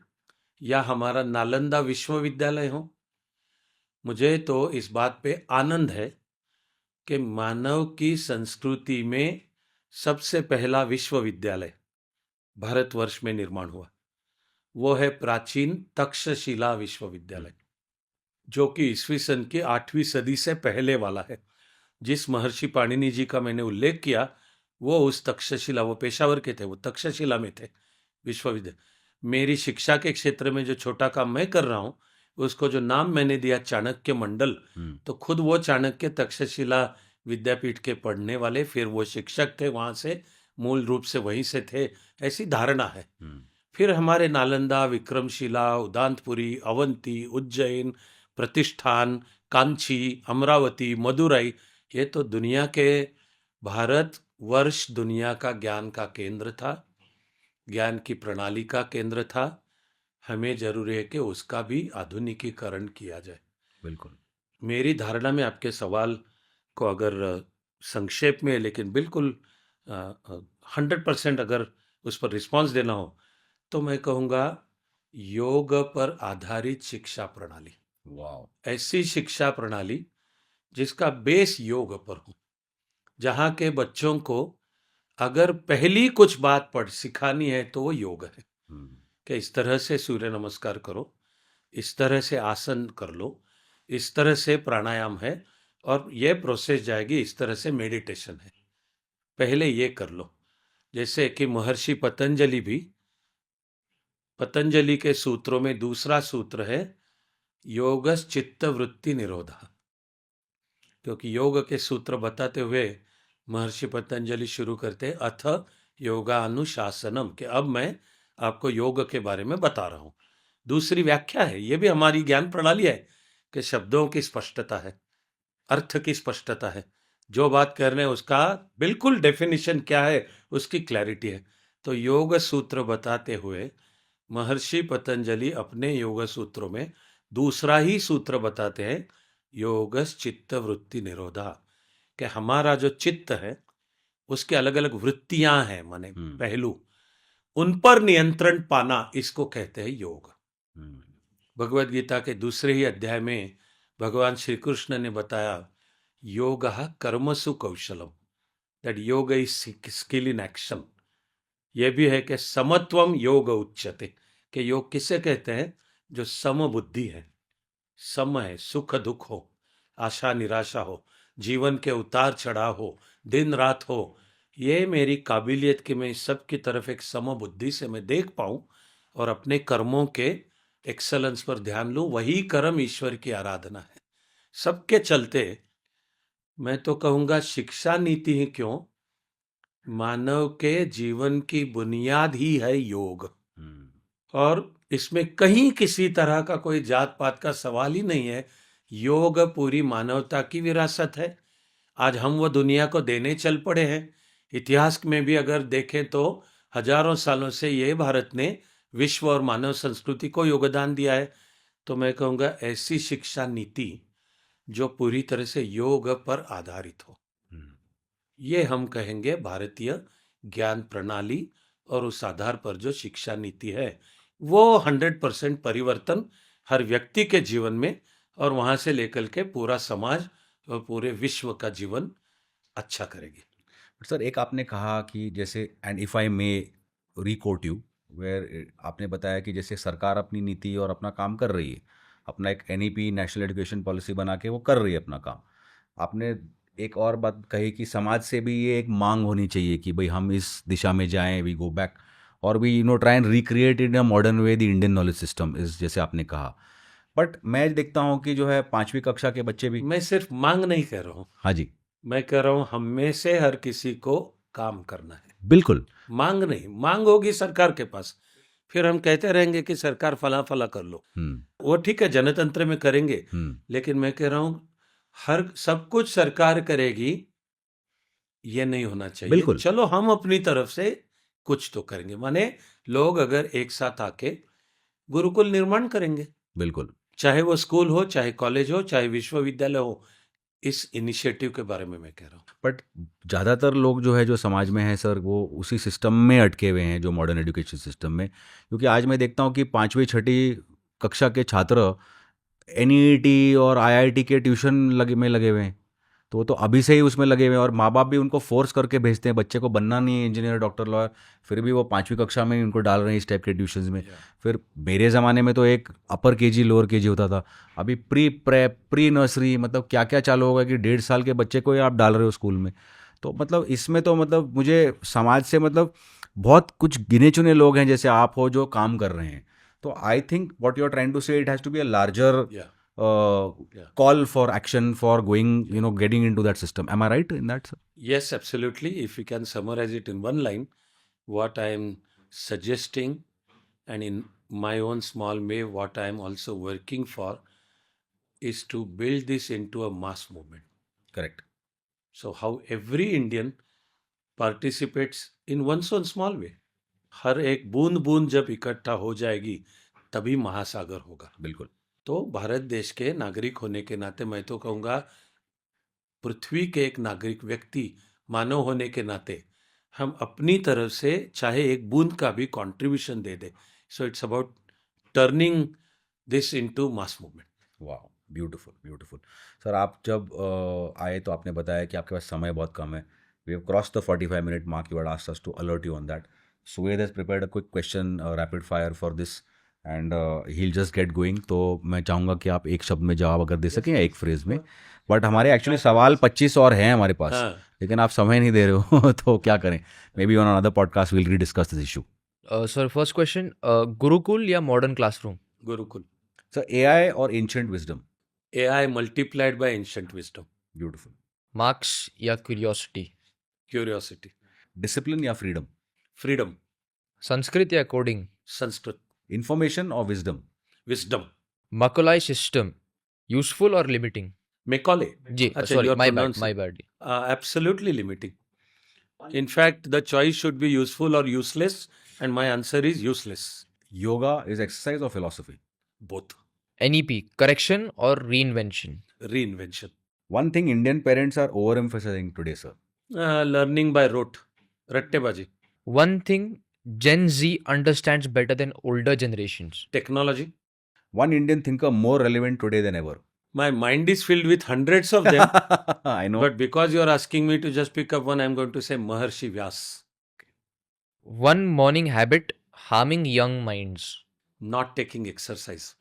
या हमारा नालंदा विश्वविद्यालय हो, मुझे तो इस बात पे आनंद है कि मानव की संस्कृति में सबसे पहला विश्वविद्यालय भारतवर्ष में निर्माण हुआ। वो है प्राचीन तक्षशिला विश्वविद्यालय, जो कि ईस्वी सन की 8वीं सदी से पहले वाला है। जिस महर्षि पाणिनि जी का मैंने उल्लेख किया, वो उस तक्षशिला, वो पेशावर के थे, वो तक्षशिला में थे विश्वविद्यालय। मेरी शिक्षा के क्षेत्र में जो छोटा काम मैं कर रहा हूँ, उसको जो नाम मैंने दिया चाणक्य मंडल, तो खुद वो चाणक्य तक्षशिला विद्यापीठ के पढ़ने वाले, फिर वो शिक्षक थे वहाँ से, मूल रूप से वहीं से थे, ऐसी धारणा है। फिर हमारे नालंदा, विक्रमशिला, उदांतपुरी, अवंती, उज्जैन, प्रतिष्ठान, कांची, अमरावती, मदुरई, ये तो दुनिया के, भारत वर्ष दुनिया का ज्ञान का केंद्र था, ज्ञान की प्रणाली का केंद्र था। हमें जरूरी है कि उसका भी आधुनिकीकरण किया जाए। बिल्कुल। मेरी धारणा में आपके सवाल को अगर संक्षेप में, लेकिन बिल्कुल 100% अगर उस पर रिस्पांस देना हो, तो मैं कहूँगा योग पर आधारित शिक्षा प्रणाली। वाह। ऐसी शिक्षा प्रणाली जिसका बेस योग पर हो, जहाँ के बच्चों को अगर पहली कुछ बात सिखानी है तो वो योग है, कि इस तरह से सूर्य नमस्कार करो, इस तरह से आसन कर लो, इस तरह से प्राणायाम है, और ये प्रोसेस जाएगी, इस तरह से मेडिटेशन है, पहले ये कर लो। जैसे कि महर्षि पतंजलि भी, पतंजलि के सूत्रों में दूसरा सूत्र है योगस चित्त वृत्ति निरोधा, क्योंकि योग के सूत्र बताते हुए महर्षि पतंजलि शुरू करते अथ योगानुशासनम, कि अब मैं आपको योग के बारे में बता रहा हूं। दूसरी व्याख्या है, ये भी हमारी ज्ञान प्रणाली है, कि शब्दों की स्पष्टता है, अर्थ की स्पष्टता है, जो बात कर रहे हैं उसका बिल्कुल डेफिनेशन क्या है, उसकी क्लैरिटी है। तो योग सूत्र बताते हुए महर्षि पतंजलि अपने योग सूत्रों में दूसरा ही सूत्र बताते हैं, योगस चित्त वृत्ति निरोधा, कि हमारा जो चित्त है उसके अलग अलग वृत्तियां हैं, माने पहलू, उन पर नियंत्रण पाना, इसको कहते हैं योग। भगवत गीता के दूसरे ही अध्याय में भगवान श्री कृष्ण ने बताया, योगः कर्मसु कौशलम, दैट योग इज स्किल इन एक्शन। यह भी है कि समत्वम योग उच्यते, कि योग किसे कहते हैं? जो सम बुद्धि है, सम है, सुख दुख हो, आशा निराशा हो, जीवन के उतार चढ़ाव हो, दिन रात हो, ये मेरी काबिलियत कि मैं सब की तरफ एक सम बुद्धि से मैं देख पाऊं और अपने कर्मों के एक्सलेंस पर ध्यान लूं, वही कर्म ईश्वर की आराधना है। सबके चलते मैं तो कहूँगा शिक्षा नीति ही क्यों, मानव के जीवन की बुनियाद ही है योग। और इसमें कहीं किसी तरह का कोई जात पात का सवाल ही नहीं है। योग पूरी मानवता की विरासत है। आज हम वो दुनिया को देने चल पड़े हैं। इतिहास में भी अगर देखें तो हजारों सालों से ये भारत ने विश्व और मानव संस्कृति को योगदान दिया है। तो मैं कहूँगा ऐसी शिक्षा नीति जो पूरी तरह से योग पर आधारित हो, ये हम कहेंगे भारतीय ज्ञान प्रणाली, और उस आधार पर जो शिक्षा नीति है वो 100% परिवर्तन हर व्यक्ति के जीवन में और वहां से लेकर के पूरा समाज और पूरे विश्व का जीवन अच्छा करेगी। सर एक आपने कहा कि जैसे and if I may requote you where आपने बताया कि जैसे सरकार अपनी नीति और अपना काम कर रही है, अपना एक एनईपी नेशनल एजुकेशन पॉलिसी बना के वो कर रही है अपना काम। आपने एक और बात कही कि समाज से भी ये एक मांग होनी चाहिए कि भाई हम इस दिशा में जाएं, वी गो बैक और we try and recreate in a modern way the Indian knowledge system इस, जैसे आपने कहा। बट मैं देखता हूँ कि जो है 5वीं कक्षा के बच्चे भी। मैं सिर्फ मांग नहीं कह रहा हूँ, हाँ जी, मैं कह रहा हूँ हम में से हर किसी को काम करना है। बिल्कुल। मांग नहीं, मांग होगी सरकार के पास, फिर हम कहते रहेंगे कि सरकार फला फला कर लो, वो ठीक है, जनतंत्र में करेंगे, लेकिन मैं कह रहा हूँ हर सब कुछ सरकार करेगी ये नहीं होना चाहिए। बिल्कुल। चलो हम अपनी तरफ से कुछ तो करेंगे, माने लोग अगर एक साथ आके गुरुकुल निर्माण करेंगे, बिल्कुल। चाहे वो स्कूल हो, चाहे कॉलेज हो, चाहे विश्वविद्यालय हो, इस इनिशिएटिव के बारे में मैं कह रहा हूँ। बट ज़्यादातर लोग जो है जो समाज में है सर, वो उसी सिस्टम में अटके हुए हैं जो मॉडर्न एजुकेशन सिस्टम में। क्योंकि आज मैं देखता हूँ कि 5वीं 6ठी कक्षा के छात्र एनईईटी और आईआईटी के ट्यूशन लगे हुए हैं। तो वो तो अभी से ही उसमें लगे हुए हैं और माँ बाप भी उनको फोर्स करके भेजते हैं, बच्चे को बनना नहीं है इंजीनियर, डॉक्टर, लॉयर, फिर भी वो 5वीं कक्षा में ही उनको डाल रहे हैं इस टाइप के ट्यूशन्स में। फिर मेरे ज़माने में तो एक अपर केजी लोअर केजी होता था, अभी प्री प्रेप, प्री नर्सरी, मतलब क्या क्या चालू होगा कि 1.5 साल के बच्चे को ही आप डाल रहे हो स्कूल में। तो मतलब इसमें तो मतलब मुझे समाज से मतलब बहुत कुछ गिने चुने लोग हैं जैसे आप हो जो काम कर रहे हैं। तो I think what you are trying to say it has to be a larger call for action for going, getting into that system. Am I right in that, sir? Yes, absolutely. If we can summarize it in one line, what I am suggesting, and in my own small way, what I am also working for, is to build this into a mass movement. Correct. So how every Indian participates in one's own small way. हर एक बूंद बूंद जब इकट्ठा हो जाएगी तभी महासागर होगा। बिल्कुल। तो भारत देश के नागरिक होने के नाते मैं तो कहूँगा, पृथ्वी के एक नागरिक व्यक्ति, मानव होने के नाते हम अपनी तरफ से चाहे एक बूंद का भी contribution they they. So it's about turning this into mass movement. वाह, ब्यूटीफुल ब्यूटीफुल। सर आप जब आए तो आपने बताया कि आपके पास समय बहुत कम है। We have cross the 45 minute mark. You had asked us to alert you on that. Suved has prepared a quick question rapid fire for this and he will just get going. तो मैं चाहूँगा कि आप एक शब्द में जवाब अगर दे सकें या एक फ्रेज में। बट हमारे एक्चुअली सवाल 25 और हैं हमारे पास, लेकिन आप समय नहीं दे रहे हो तो क्या करें। Maybe on another podcast will rediscuss this issue. Sir first question, gurukul या modern classroom? Gurukul. Sir AI और ancient wisdom? AI multiplied by ancient wisdom. Beautiful. Marks या क्यूरियोसिटी? Curiosity. डिसिप्लिन या फ्रीडम? Freedom. संस्कृत या कोडिंग? Sanskrit. इंफॉर्मेशन और wisdom? Wisdom. Macaulay system useful और limiting? Macaulay. जी अच्छा, sorry, you are my bad pronouncing- my bad. Absolutely limiting. In fact, the choice should be useful or useless, and my answer is useless. Yoga is exercise और philosophy? Both. NEP correction और reinvention? Reinvention. One thing Indian parents are over emphasising today sir? Learning by rote. रट्टेबाजी. One thing gen Z understands better than older generations? Technology. One Indian thinker more relevant today than ever? My mind is filled with hundreds of them, I know. but because you are asking me to just pick up one, I'm going to say Maharshi Vyas. One morning habit harming young minds? Not taking exercise.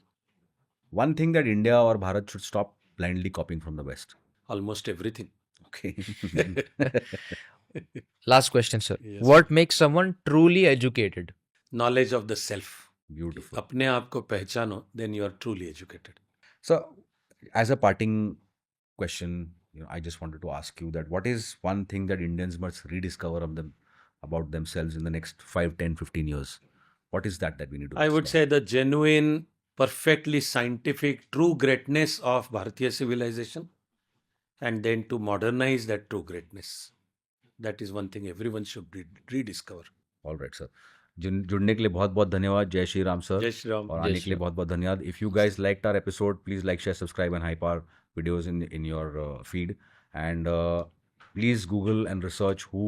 One thing that India और Bharat should stop blindly copying from the west? Almost everything. Okay. Last question sir, Yes. What makes someone truly educated? Knowledge of the self. Beautiful. अपने आप को पहचानो, then you are truly educated. So, as a parting question, I just wanted to ask you that what is one thing that Indians must rediscover about themselves in the next 5, 10, 15 years? What is that we need to I would explore? say the genuine, perfectly scientific, true greatness of Bharatiya civilization, and then to modernize that true greatness. That is one thing everyone should rediscover. All right, sir. जुड़ने के लिए बहुत बहुत धन्यवाद। जय Shri Ram sir. Jai Shri Ram. और जय आने श्री के लिए राम। बहुत बहुत धन्यवाद। If you guys liked our episode, please like, share, subscribe and hype our videos in your feed. And please Google and research who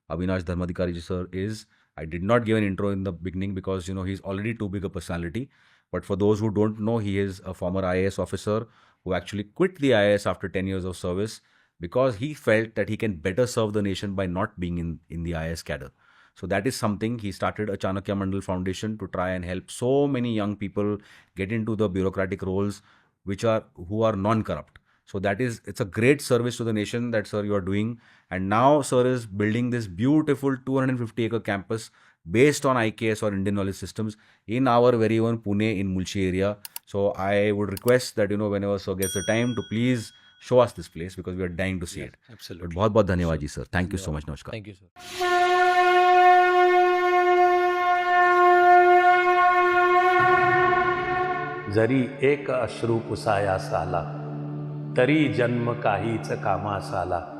Avinash Dharmadhikari ji sir is, I did not give an intro in the beginning because, he's already too big a personality. But for those who don't know, he is a former IAS officer who actually quit the IAS after 10 years of service because he felt that he can better serve the nation by not being in the IAS cadre. So that is something. He started a Chanakya Mandal Foundation to try and help so many young people get into the bureaucratic roles who are non-corrupt. So it's a great service to the nation that, sir, you are doing. And now, sir is building this beautiful 250-acre campus based on IKS or Indian Knowledge Systems in our very own Pune in Mulchi area. So I would request that, whenever sir gets the time, to please show us this place because we are dying to see it. Absolutely. But बहुत बहुत धन्यवाद जी, sir. Thank you so much. Namaskar. Thank you, sir. जरी एक अश्रू पुसाया साला, तरी जन्म काहीच कामास आला.